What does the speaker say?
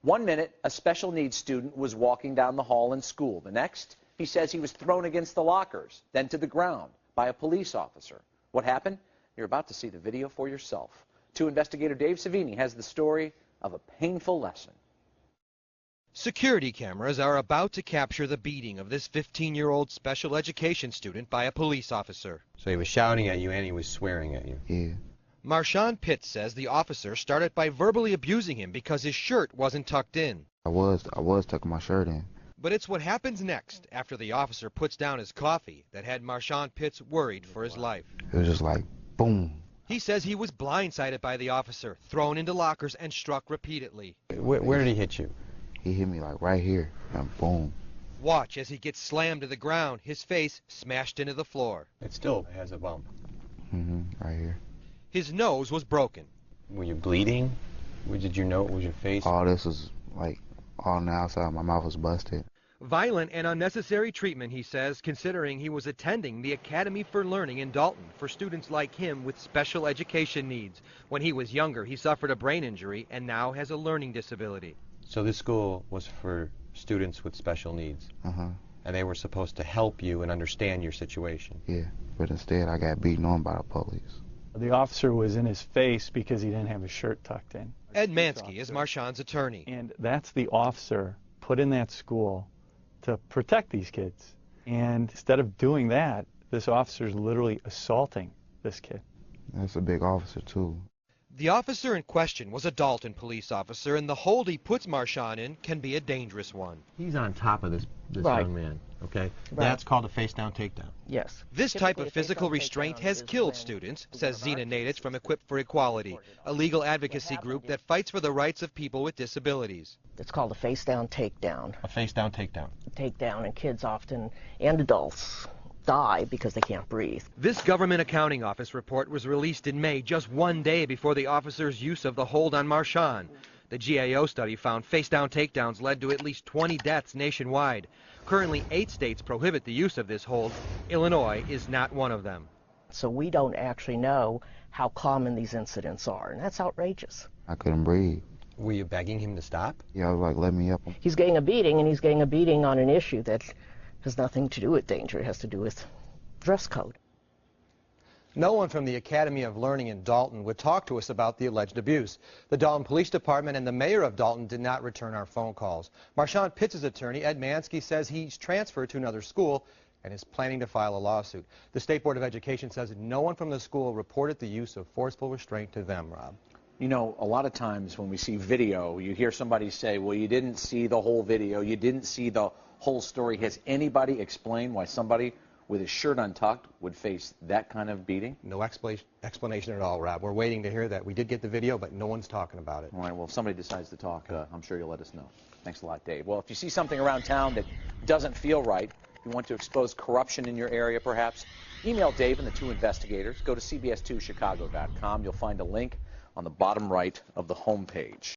1 minute, a special needs student was walking down the hall in school. The next, he says he was thrown against the lockers, then to the ground by a police officer. What happened? You're about to see the video for yourself. 2 investigator Dave Savini has the story of a painful lesson. Security cameras are about to capture the beating of this 15-year-old special education student by a police officer. So he was shouting at you and he was swearing at you? Yeah. Marshawn Pitts says the officer started by verbally abusing him because his shirt wasn't tucked in. I was tucking my shirt in. But it's what happens next after the officer puts down his coffee that had Marshawn Pitts worried for his life. It was just like, boom. He says he was blindsided by the officer, thrown into lockers, and struck repeatedly. Where did he hit you? He hit me like right here, and boom. Watch as he gets slammed to the ground, his face smashed into the floor. It still has a bump. Right here. His nose was broken. Were you bleeding? Did you know it was your face? All this was like all on the outside. My mouth was busted. Violent and unnecessary treatment, he says, considering he was attending the Academy for Learning in Dalton for students like him with special education needs. When he was younger, he suffered a brain injury and now has a learning disability. So this school was for students with special needs? And they were supposed to help you and understand your situation? Yeah, but instead I got beaten on by the police. The officer was in his face because he didn't have his shirt tucked in. Ed Mansky is Marshawn's attorney. And that's the officer put in that school to protect these kids. And instead of doing that, this officer is literally assaulting this kid. That's a big officer too. The officer in question was a Dalton police officer, and the hold he puts Marshawn in can be a dangerous one. He's on top of this Right. young man, okay? Right. That's called a face-down takedown. Yes. This type of physical restraint has killed students, says Zena Nadich from Equipped for Equality, a legal advocacy group that fights for the rights of people with disabilities. It's called a face-down takedown. A face-down takedown. Takedown, and kids often, and adults, die because they can't breathe. This Government Accounting Office report was released in May, just 1 day before the officer's use of the hold on Marshawn. The GAO study found face-down takedowns led to at least 20 deaths nationwide. Currently, 8 states prohibit the use of this hold. Illinois is not one of them. So we don't actually know how common these incidents are, and that's outrageous. I couldn't breathe. Were you begging him to stop? Yeah, I was like, let me up. He's getting a beating, and he's getting a beating on an issue that has nothing to do with danger. It has to do with dress code. No one from the Academy of Learning in Dalton would talk to us about the alleged abuse. The Dalton Police Department and the mayor of Dalton did not return our phone calls. Marshawn Pitts' attorney, Ed Mansky, says he's transferred to another school and is planning to file a lawsuit. The State Board of Education says no one from the school reported the use of forceful restraint to them, Rob. You know, a lot of times when we see video, you hear somebody say, well, you didn't see the whole video, you didn't see the whole story. Has anybody explained why somebody with his shirt untucked would face that kind of beating? No explanation at all, Rob. We're waiting to hear that. We did get the video, but no one's talking about it. All right, well, if somebody decides to talk, I'm sure you'll let us know. Thanks a lot, Dave. Well, if you see something around town that doesn't feel right, if you want to expose corruption in your area perhaps, email Dave and the 2 investigators. Go to CBS2Chicago.com. You'll find a link on the bottom right of the homepage.